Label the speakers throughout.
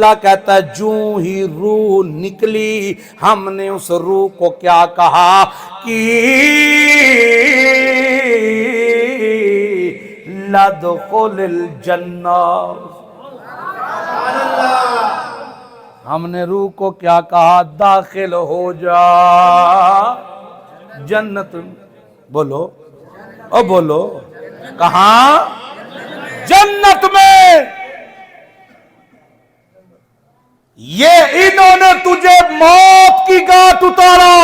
Speaker 1: اللہ کہتا ہے جوں ہی روح نکلی ہم نے اس روح کو کیا کہا کہ لدخل الجنہ، ہم نے روح کو کیا کہا؟ داخل ہو جا جنت۔ بولو او بولو، کہاں؟ جنت میں۔ یہ انہوں نے تجھے موت کی گاٹ اتارا،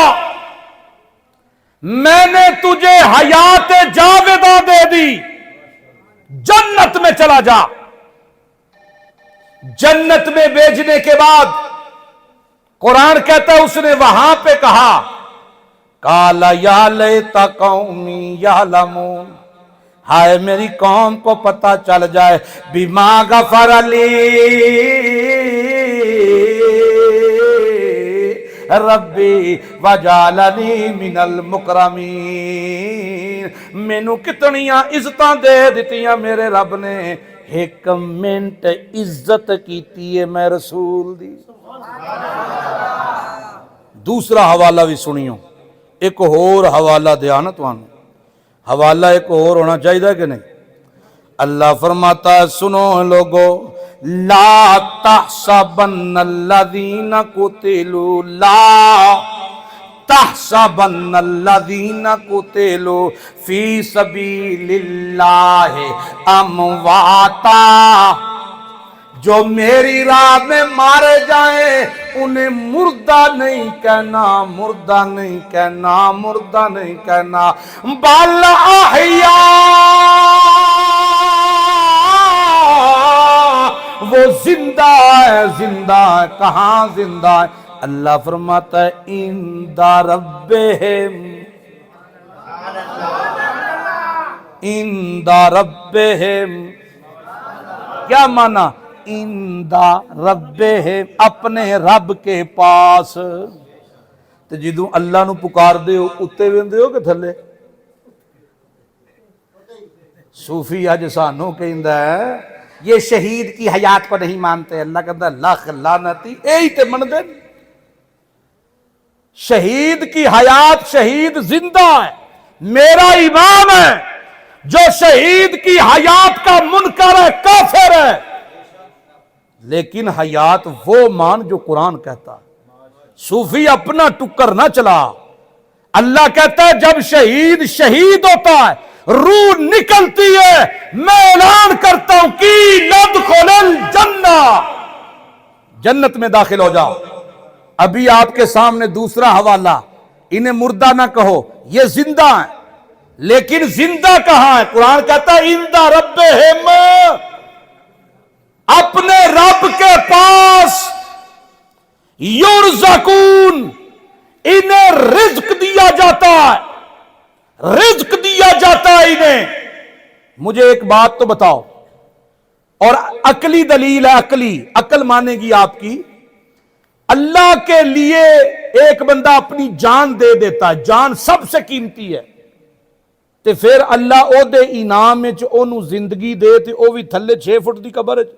Speaker 1: میں نے تجھے حیات جاودہ دے دی، جنت میں چلا جا۔ جنت میں بھیجنے کے بعد قرآن کہتا ہے اس نے وہاں پہ کہا قال یا لیت قومی یعلمون، ہائے میری قوم کو پتہ چل جائے بما غفر لی ربی وجعلنی من المکرمین، مینوں کتنیاں عزتاں دے دتیاں میرے رب نے، ایک منٹ عزت کیتی ہے میں رسول دی۔ دوسرا حوالہ بھی سنیو، ایک اور حوالہ دیا نا تمہیں، حوالہ ایک اور ہونا چاہیے کہ نہیں؟ اللہ فرماتا ہے سنو لوگو، لا تحسبن الذین قتلوا، لا تحسبن الذین قتلوا فی سبیل اللہ امواتا، جو میری راہ میں مارے جائیں انہیں مردہ نہیں کہنا، مردہ نہیں کہنا، مردہ نہیں کہنا، بل احیاء، وہ زندہ ہے، زندہ ہے۔ کہاں زندہ ہے؟ اللہ فرماتا ہے عند ربہم، عند ربہم، کیا معنی؟ عند ربہم، اپنے رب کے پاس۔ تو جدوں اللہ نو پکار دے ہو اتے ویندے ہو کہ تھلے؟ صوفی اج سانوں کہندا ہے یہ شہید کی حیات کو نہیں مانتے، اللہ کہتا ہے لاکھ لعنتی ایہی تے من دے۔ شہید کی حیات، شہید زندہ ہے، میرا امام ہے، جو شہید کی حیات کا منکر ہے، کافر ہے، لیکن حیات وہ مان جو قرآن کہتا ہے۔ صوفی اپنا ٹکر نہ چلا، اللہ کہتا ہے جب شہید شہید ہوتا ہے، روح نکلتی ہے، میں اعلان کرتا ہوں کہ لدخل الجنہ، جنت میں داخل ہو جاؤ۔ ابھی آپ کے سامنے دوسرا حوالہ، انہیں مردہ نہ کہو، یہ زندہ ہیں، لیکن زندہ کہاں ہے؟ قرآن کہتا ہے عند ربہم، اپنے رب کے پاس، یرزقون، انہیں رزق دیا جاتا ہے، رزق دیا جاتا ہے انہیں۔ مجھے ایک بات تو بتاؤ، اور عقلی دلیل ہے، عقلی عقل مانے گی آپ کی، اللہ کے لیے ایک بندہ اپنی جان دے دیتا ہے، جان سب سے قیمتی ہے، تے پھر اللہ او دے انعام وچ اونوں زندگی دے تے او بھی تھلے 6 فٹ دی قبر وچ۔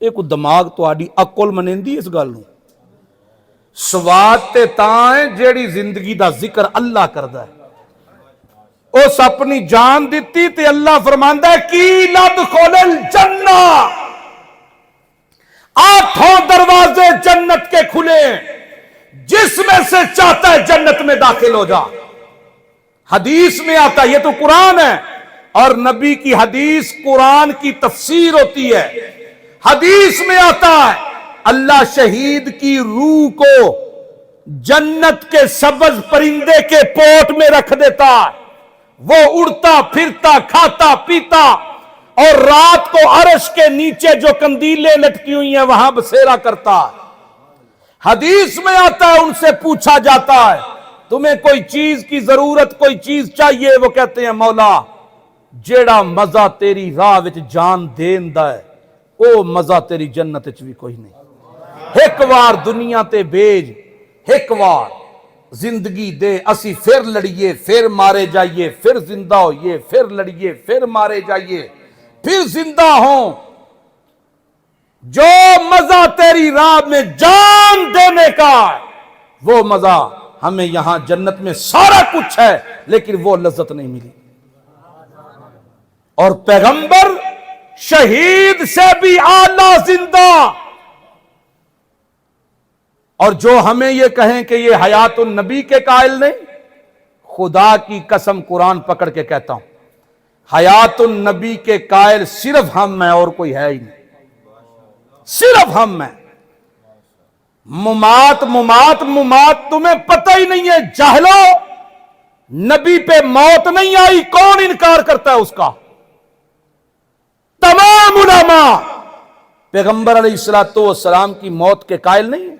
Speaker 1: ایک دماغ تہاڈی عقل منیندی اس گل نوں؟ سواد تے تاں ہے جیڑی زندگی دا ذکر اللہ کردا ہے، اس اپنی جان دیتی تے اللہ فرماندا ہے کی لدخل الجنہ، 8 دروازے جنت کے کھلے ہیں، جس میں سے چاہتا ہے جنت میں داخل ہو جا۔ حدیث میں آتا ہے، یہ تو قرآن ہے، اور نبی کی حدیث قرآن کی تفسیر ہوتی ہے۔ حدیث میں آتا ہے اللہ شہید کی روح کو جنت کے سبز پرندے کے پوٹ میں رکھ دیتا ہے، وہ اڑتا پھرتا کھاتا پیتا، اور رات کو عرش کے نیچے جو قندیلیں لٹکی ہوئی ہیں وہاں بسیرا کرتا ہے۔ حدیث میں آتا ہے ان سے پوچھا جاتا ہے تمہیں کوئی چیز کی ضرورت، کوئی چیز چاہیے؟ وہ کہتے ہیں مولا جیڑا مزہ تیری راہ وچ جان دیندا ہے او مزہ تیری جنت وچ بھی کوئی نہیں۔ ایک وار دنیا تے بیج، ایک وار زندگی دے، اسی پھر لڑیے، پھر مارے جائیے، پھر زندہ ہوئیے، پھر لڑیے، پھر مارے جائیے، پھر زندہ ہوں۔ جو مزہ تیری راہ میں جان دینے کا ہے وہ مزہ ہمیں یہاں جنت میں سارا کچھ ہے لیکن وہ لذت نہیں ملی. اور پیغمبر شہید سے بھی اعلی زندہ. اور جو ہمیں یہ کہیں کہ یہ حیات النبی کے قائل نہیں, خدا کی قسم قرآن پکڑ کے کہتا ہوں حیات النبی کے قائل صرف ہم ہیں اور کوئی ہے ہی نہیں, صرف ہم ہیں. ممات تمہیں پتہ ہی نہیں ہے جاہلو. نبی پہ موت نہیں آئی, کون انکار کرتا ہے اس کا؟ تمام علماء پیغمبر علیہ الصلوۃ والسلام کی موت کے قائل نہیں ہیں.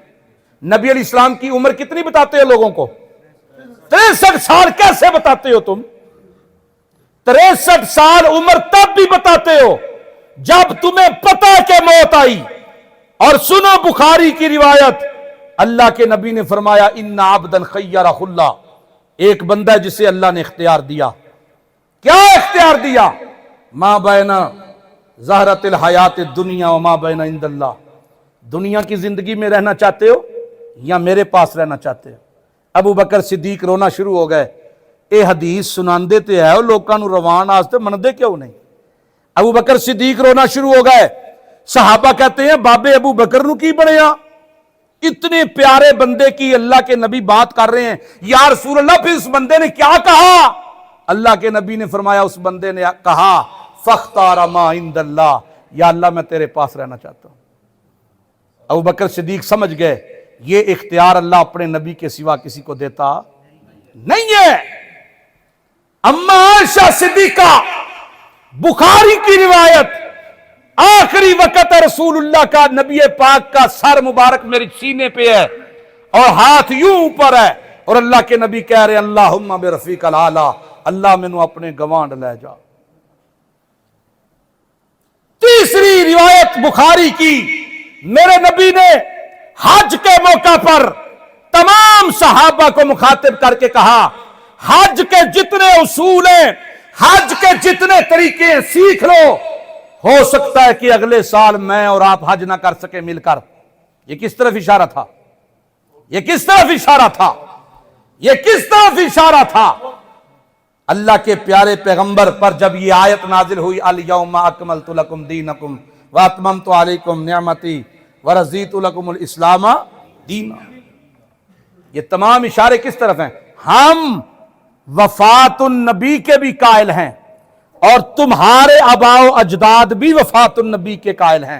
Speaker 1: نبی علیہ السلام کی عمر کتنی بتاتے ہو لوگوں کو؟ 63 سال. کیسے بتاتے ہو تم؟ 63 سال عمر تب بھی بتاتے ہو جب تمہیں پتہ کہ موت آئی. اور سنو بخاری کی روایت, اللہ کے نبی نے فرمایا ان عبدا خیرہ اللہ, ایک بندہ ہے جسے اللہ نے اختیار دیا. کیا اختیار دیا؟ ما بین زہرۃ الحیات الدنیا وما بین عند اللہ. دنیا کی زندگی میں رہنا چاہتے ہو یا میرے پاس رہنا چاہتے ہو؟ ابو بکر صدیق رونا شروع ہو گئے. اے حدیث سناندے تے ہے لوکاں نو روان واسطے مندے کیوں نہیں؟ ابو بکر صدیق رونا شروع ہو گئے. صحابہ کہتے ہیں بابے ابو بکر نو کی بنیا؟ اتنے پیارے بندے کی اللہ کے نبی بات کر رہے ہیں. یا رسول اللہ پھر اس بندے نے کیا کہا؟ اللہ کے نبی نے فرمایا اس بندے نے کہا فاختار ما عند اللہ, یا اللہ میں تیرے پاس رہنا چاہتا ہوں. ابو بکر صدیق سمجھ گئے یہ اختیار اللہ اپنے نبی کے سوا کسی کو دیتا نہیں ہے. اما عائشہ صدیقہ, بخاری کی روایت, آخری وقت رسول اللہ کا, نبی پاک کا سر مبارک میرے سینے پہ ہے اور ہاتھ یوں اوپر ہے اور اللہ کے نبی کہہ رہے اللہم برفیق الاعلی, اللہ مینوں اپنے گوانڈ لے جا. تیسری روایت بخاری کی, میرے نبی نے حج کے موقع پر تمام صحابہ کو مخاطب کر کے کہا حج کے جتنے اصول ہیں, حج کے جتنے طریقے ہیں سیکھ لو. ہو سکتا ہے کہ اگلے سال میں اور آپ حج نہ کر سکے مل کر. یہ کس طرف اشارہ تھا؟ یہ کس طرف اشارہ تھا؟ یہ کس طرف اشارہ تھا؟ اللہ کے پیارے پیغمبر پر جب یہ آیت نازل ہوئی الیوم اکملت لکم دینکم واتممت علیکم نعمتی ورضیت لکم الاسلام دینا, یہ تمام اشارے کس طرف ہیں؟ ہم وفات النبی کے بھی قائل ہیں اور تمہارے آباء و اجداد بھی وفات النبی کے قائل ہیں.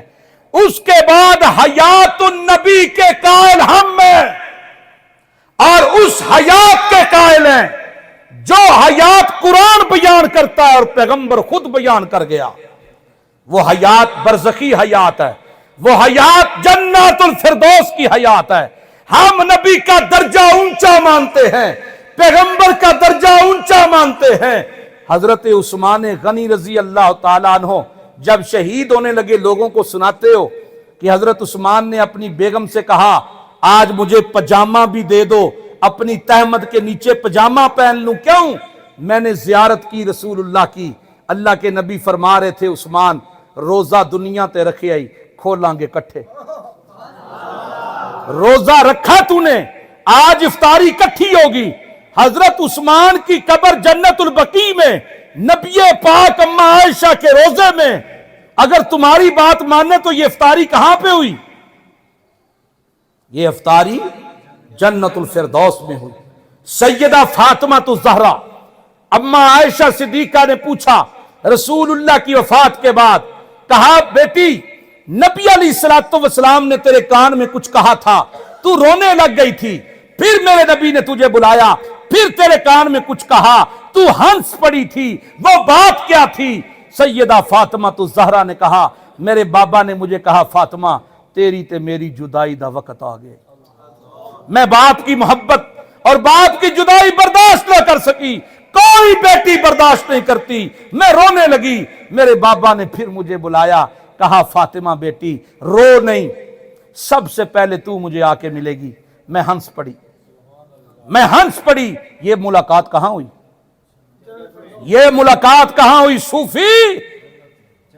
Speaker 1: اس کے بعد حیات النبی کے قائل ہم ہیں اور اس حیات کے قائل ہیں جو حیات قرآن بیان کرتا ہے اور پیغمبر خود بیان کر گیا. وہ حیات برزخی حیات ہے, وہ حیات جنات الفردوس کی حیات ہے. ہم نبی کا درجہ اونچا مانتے ہیں, پیغمبر کا درجہ اونچا مانتے ہیں. حضرت عثمان غنی رضی اللہ تعالیٰ عنہ جب شہید ہونے لگے لوگوں کو سناتے ہو کہ حضرت عثمان نے اپنی بیگم سے کہا آج مجھے پجامہ بھی دے دو, اپنی تہمد کے نیچے پجامہ پہن لوں. کیوں؟ میں نے زیارت کی رسول اللہ کی. اللہ کے نبی فرما رہے تھے عثمان روزہ دنیا تے رکھے آئی کھولیں گے کٹھے. روزہ رکھا تو نے, آج افطاری کٹھی ہوگی. حضرت عثمان کی قبر جنت البقیع میں, نبی پاک اما عائشہ کے روزے میں. اگر تمہاری بات مانے تو یہ افطاری کہاں پہ ہوئی؟ یہ افطاری جنت الفردوس میں ہوئی. سیدہ فاطمہ الزہرا اما عائشہ صدیقہ نے پوچھا رسول اللہ کی وفات کے بعد, کہا بیٹی نبی علیہ الصلوۃ والسلام نے تیرے کان میں کچھ کہا تھا, تو رونے لگ گئی تھی, پھر میرے نبی نے تجھے بلایا, پھر تیرے کان میں کچھ کہا, تو ہنس پڑی تھی, وہ بات کیا تھی؟ سیدہ فاطمہ الزہرا نے کہا میرے بابا نے مجھے کہا فاطمہ تیری تے میری جدائی دا وقت آ گئے, میں باپ کی محبت اور باپ کی جدائی برداشت نہ کر سکی, کوئی بیٹی برداشت نہیں کرتی. میں رونے لگی, میرے بابا نے پھر مجھے بلایا, کہا فاطمہ بیٹی رو نہیں, سب سے پہلے تو مجھے آ کے ملے گی. میں ہنس پڑی, میں ہنس پڑی. یہ ملاقات کہاں ہوئی؟ یہ ملاقات کہاں ہوئی؟ صوفی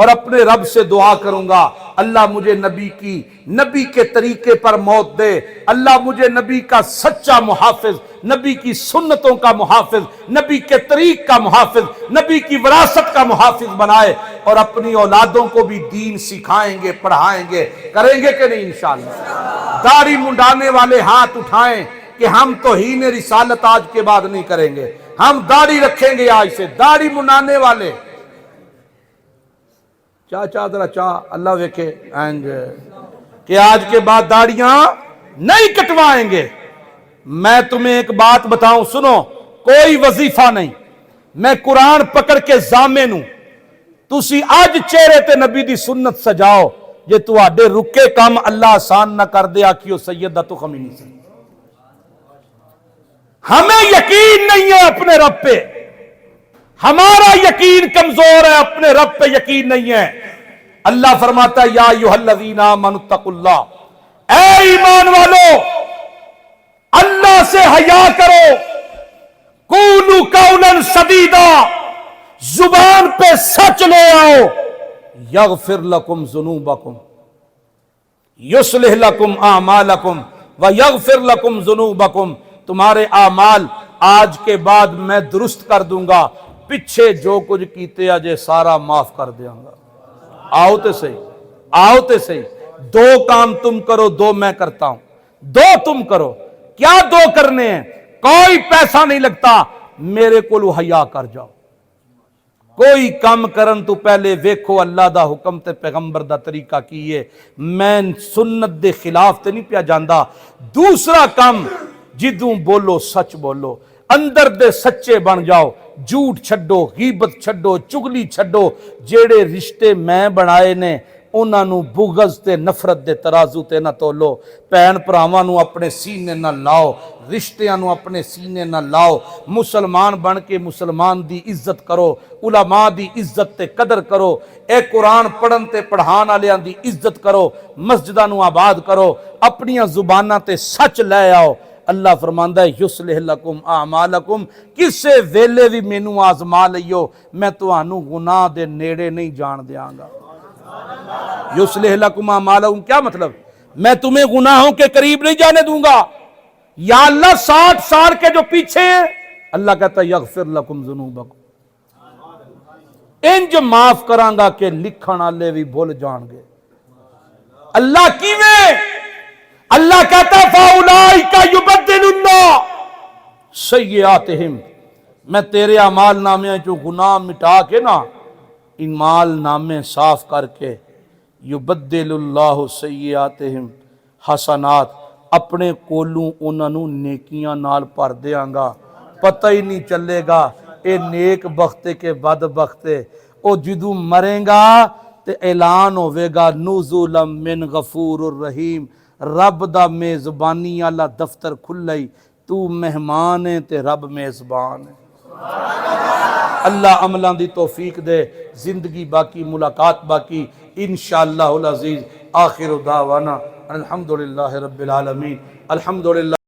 Speaker 1: اور اپنے رب سے دعا کروں گا اللہ مجھے نبی کے طریقے پر موت دے، اللہ مجھے نبی کا سچا محافظ، نبی کی سنتوں کا محافظ، نبی کے طریق کا محافظ، نبی کی وراثت کا محافظ بنائے، اور اپنی اولادوں کو بھی دین سکھائیں گے، پڑھائیں گے، کریں گے کہ نہیں انشاءاللہ؟ داڑھی منڈانے والے ہاتھ اٹھائیں کہ ہم توہین رسالت آج کے بعد نہیں کریں گے، ہم داڑھی رکھیں گے آج سے۔ داڑھی منڈانے والے چاچا ذرا اللہ ویکھے کہ آج کے بعد داڑیاں نہیں کٹوائیں گے۔ میں تمہیں ایک بات بتاؤں، سنو، کوئی وظیفہ نہیں، میں قرآن پکڑ کے ضامن ہوں، تسی آج چہرے تے نبی دی سنت سجاؤ، جے تواڈے رکے کام اللہ آسان نہ کر دے، آکھیو سیدہ تو خمینی سے۔ ہمیں یقین نہیں ہے اپنے رب پہ، ہمارا یقین کمزور ہے، اپنے رب پہ یقین نہیں ہے۔ اللہ فرماتا ہے یا ایھا الذین آمنوا اتقوا اللہ، اے ایمان والو اللہ سے حیا کرو، قولوا قولا سدیدا، زبان پہ سچ لے آؤ، یغفر لکم ذنوبکم، یصلح لکم اعمالکم ویغفر لکم ذنوبکم، تمہارے اعمال آج کے بعد میں درست کر دوں گا، پیچھے جو کچھ کیتے اجے سارا معاف کر دیاں گا۔ آؤ تے صحیح، دو کام تم کرو، دو میں کرتا ہوں، دو تم کرو۔ کیا دو کرنے ہیں؟ کوئی پیسہ نہیں لگتا، میرے کو حیا کر جاؤ، کوئی کام کرن تو پہلے ویکھو اللہ دا حکم تے پیغمبر دا طریقہ کیے، میں سنت دے خلاف تے نہیں پیا جاندا۔ دوسرا کام، جدوں بولو سچ بولو، اندر دے سچے بن جاؤ، جھوٹ چھڈو، غیبت چھڈو، چگلی چھڈو، جیڑے رشتے میں بنائے نے انہاں نو بغض تے نفرت دے ترازو تے نہ تولو، بہن بھراواں نو اپنے سینے نہ لاؤ، رشتیاں نو اپنے سینے نہ لاؤ، مسلمان بن کے مسلمان دی عزت کرو، علماء دی عزت تے قدر کرو، اے قرآن پڑھن تے پڑھان والیاں دی عزت کرو، مسجداں نو آباد کرو، اپنیاں زباناں تے سچ لے آؤ۔ اللہ فرماندا ہے یصلح لکم اعمالکم، کسے ویلے بھی مینوں آزما لئیو، میں تانوں گناہ دے نیڑے نہیں جان دیاں گا۔ یصلح لکم اعمالکم کیا مطلب؟ میں تمہیں گناہوں کے قریب نہیں جانے دوں گا۔ یا اللہ 60 سال کے جو پیچھے ہیں، اللہ کہتا ہے یغفر لکم ذنوبکم، انج معاف کراں گا کہ لکھن والے بھی بھول جان گے۔ اللہ کیویں؟ اللہ کہتا ہے فَأُولَٰئِکَ يُبَدِّلُ اللَّهُ سَیِّئَاتِہِم، میں تیرے اعمال نامے جو گناہ مٹا کے نا، اعمال نامے صاف کر کے، یبدل اللہ سیئاتہم حسنات، اپنے کولوں انہاں نوں نیکیاں نال بھر دیاں گا، پتہ ہی نہیں چلے گا اے نیک بختے کے بد بختے۔ او جدوں مریں گا تے اعلان ہوے گا نزلا من غفور الرحیم، رب دا میزبانی والا دفتر کھلئی، تو مہمان ہے تے رب میزبان ہے۔ اللہ عملاں دی توفیق دے، زندگی باقی، ملاقات باقی، انشاءاللہ العزیز۔ آخر دعوانا الحمدللہ رب العالمین، الحمدللہ۔